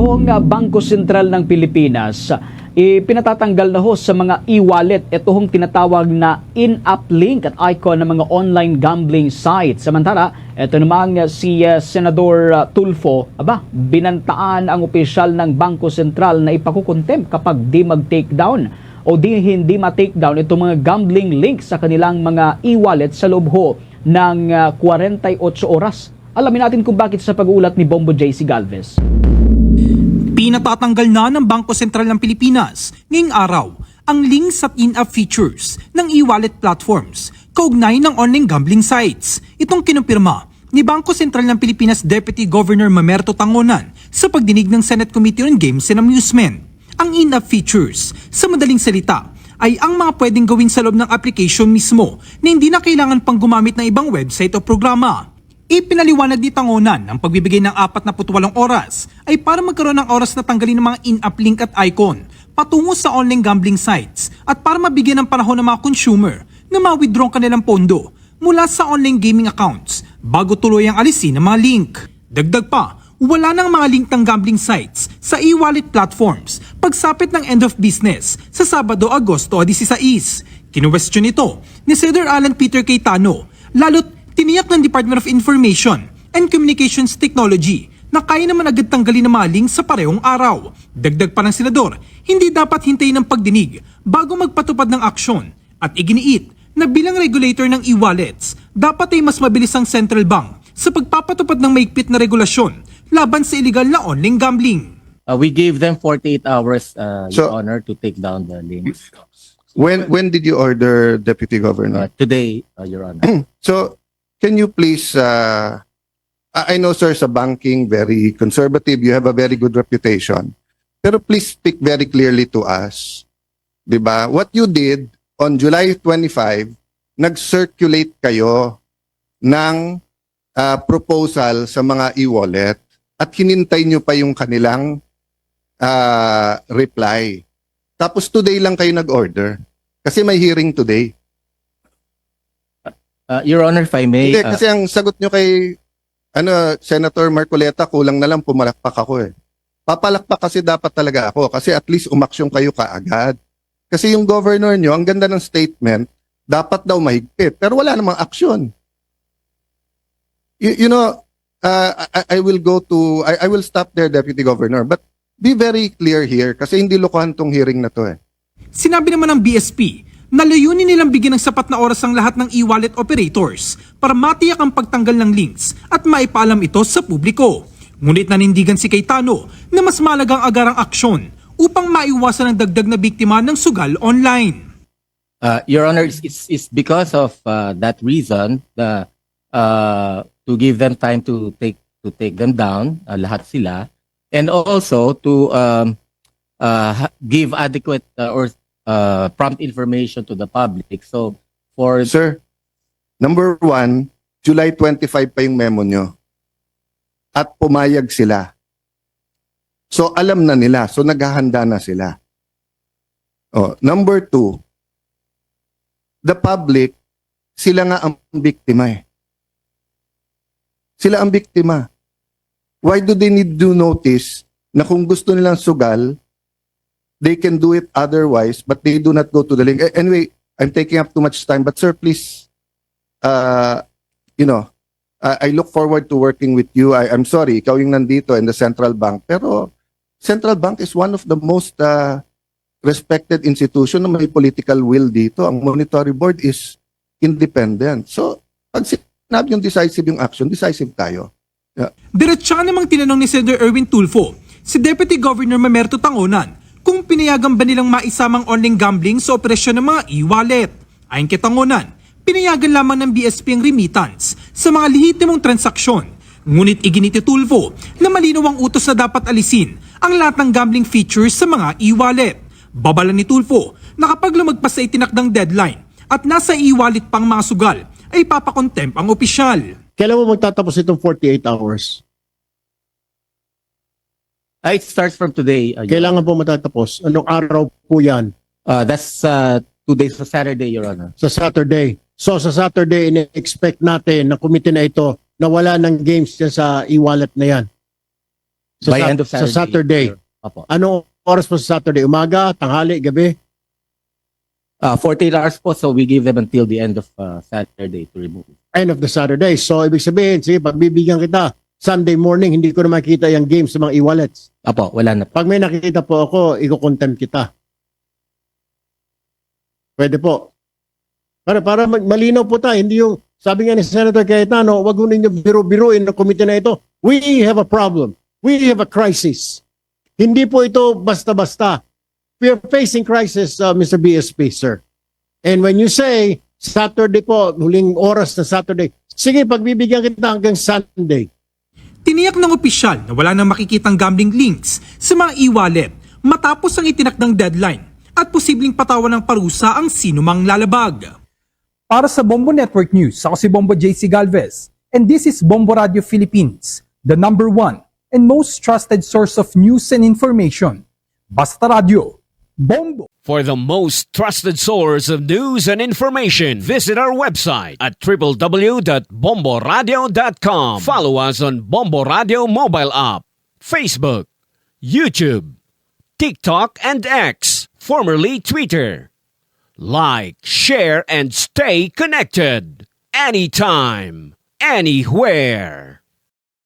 Itong Bangko Sentral ng Pilipinas, ipinatatanggal na ho sa mga e-wallet itong tinatawag na in-app link at icon ng mga online gambling sites. Samantala, ito namang si Senador Tulfo, binantaan ang opisyal ng Bangko Sentral na ipakukontempt kapag di mag-takedown o hindi ma-takedown itong mga gambling links sa kanilang mga e-wallet sa loob ho ng 48 oras. Alamin natin kung bakit sa pag-uulat ni Bombo JC Galvez. Pinatatanggal na ng Bangko Sentral ng Pilipinas ngayong araw ang links at in-app features ng e-wallet platforms kaugnay ng online gambling sites. Itong kinumpirma ni Bangko Sentral ng Pilipinas Deputy Governor Mamerto Tangonan sa pagdinig ng Senate Committee on Games and Amusement. Ang in-app features, sa madaling salita, ay ang mga pwedeng gawin sa loob ng application mismo na hindi na kailangan pang gumamit ng ibang website o programa. Ipinaliwanag ni Tangonan ang pagbibigay ng 48 oras ay para magkaroon ng oras na tanggalin ng mga in-app link at icon patungo sa online gambling sites at para mabigyan ng panahon ng mga consumer na ma-withdraw kanilang pondo mula sa online gaming accounts bago tuluyang alisin ang mga link. Dagdag pa, wala nang mga link ng gambling sites sa e-wallet platforms pagsapit ng end of business sa Sabado, Agosto 16. Kinuwestiyon ito ni Senator Alan Peter Cayetano, lalo't tiniyak ng Department of Information and Communications Technology na kaya naman agad tanggalin ng mga links sa parehong araw. Dagdag pa ng senador, hindi dapat hintayin ng pagdinig bago magpatupad ng aksyon at iginiit na bilang regulator ng e-wallets, dapat ay mas mabilis ang central bank sa pagpapatupad ng maigpit na regulasyon laban sa illegal na online gambling. We gave them 48 hours, Your Honor, to take down the links. When did you order, Deputy Governor? Today, Your Honor. So, can you please, I know, sir, sa banking, very conservative, you have a very good reputation. Pero please speak very clearly to us. Diba? What you did on July 25, nag-circulate kayo ng proposal sa mga e-wallet at hinintay nyo pa yung kanilang reply. Tapos today lang kayo nag-order. Kasi may hearing today. Your Honor, if I may... Hindi, kasi ang sagot nyo kay Senator Marcoleta, kulang na lang pumalakpak ako eh. Papalakpak kasi dapat talaga ako kasi at least umaksyon kayo kaagad. Kasi yung governor nyo, ang ganda ng statement, dapat daw mahigpit. Pero wala namang aksyon. You know, I will go to... I will stop there, Deputy Governor. But be very clear here kasi hindi lokohan tong hearing na to eh. Sinabi naman ng BSP na layunin nilang bigyan ng sapat na oras ang lahat ng e-wallet operators para matiyak ang pagtanggal ng links at maipaalam ito sa publiko. Ngunit nanindigan si Cayetano na mas malagang agarang aksyon upang maiwasan ang dagdag na biktima ng sugal online. Your Honor, it's because of that reason to give them time to take them down, lahat sila, and also to give adequate or prompt information to the public. So, for... Sir, number one, July 25 pa yung memo nyo. At pumayag sila. So, alam na nila. So, naghahanda na sila. Oh, number two, the public, sila nga ang biktima eh. Sila ang biktima. Why do they need to notice na kung gusto nilang sugal, they can do it otherwise, but they do not go to the link. Anyway, I'm taking up too much time, but sir, please, I look forward to working with you. I'm sorry, ikaw yung nandito in the central bank, pero central bank is one of the most respected institution na may political will dito. Ang monetary board is independent. So, pag sinabi yung decisive yung action, decisive tayo. Yeah. Diretsa namang tinanong ni Senator Erwin Tulfo si Deputy Governor Mamerto Tangonan kung pinayagan ba nilang maisamang online gambling sa operasyon ng mga e-wallet. Ayon kay Tangonan, pinayagan lamang ng BSP ang remittance sa mga lehitimong transaksyon. Ngunit iginit ni Tulfo na malinaw ang utos na dapat alisin ang lahat ng gambling features sa mga e-wallet. Babala ni Tulfo na kapag lumagpas sa itinakdang deadline at nasa e-wallet pang mga sugal, ay papakontempt ang opisyal. Kailan mo magtatapos itong 48 hours? It starts from today. Kailangan po matatapos. Anong araw po yan? That's 2 days sa Saturday, Your Honor. Sa Saturday. So sa Saturday, in-expect natin na committee na ito na wala ng games dyan sa e-wallet na yan. Sa, By Sat- end of Saturday. Sa Saturday. Opo. Anong oras po sa Saturday? Umaga, tanghali, gabi? 48 hours po, so we give them until the end of Saturday to remove it. End of the Saturday. So, ibig sabihin, sige, pagbibigyan kita, Sunday morning, hindi ko na makita yung game sa mga e-wallets. Apo, wala na po. Pag may nakikita po ako, iko-contempt kita. Pwede po. Para malinaw po tayo, hindi yung, sabi nga ni Senator Cayetano, wag mo ninyo biro-biruin ng komite na ito. We have a problem. We have a crisis. Hindi po ito basta-basta. We are facing crisis, Mr. BSP, sir. And when you say, Saturday po, huling oras na Saturday, sige, pagbibigyan kita hanggang Sunday. Tiniyak ng opisyal na wala nang makikitang gambling links sa mga e-wallet matapos ang itinakdang deadline at posibleng patawan ng parusa ang sinumang lalabag. Para sa Bombo Network News, ako si Bombo JC Galvez, and this is Bombo Radio Philippines, the #1 and most trusted source of news and information. Basta Radio, Bombo! For the most trusted source of news and information, visit our website at www.bomboradio.com. Follow us on Bombo Radio mobile app, Facebook, YouTube, TikTok, and X, formerly Twitter. Like, share, and stay connected. Anytime, anywhere.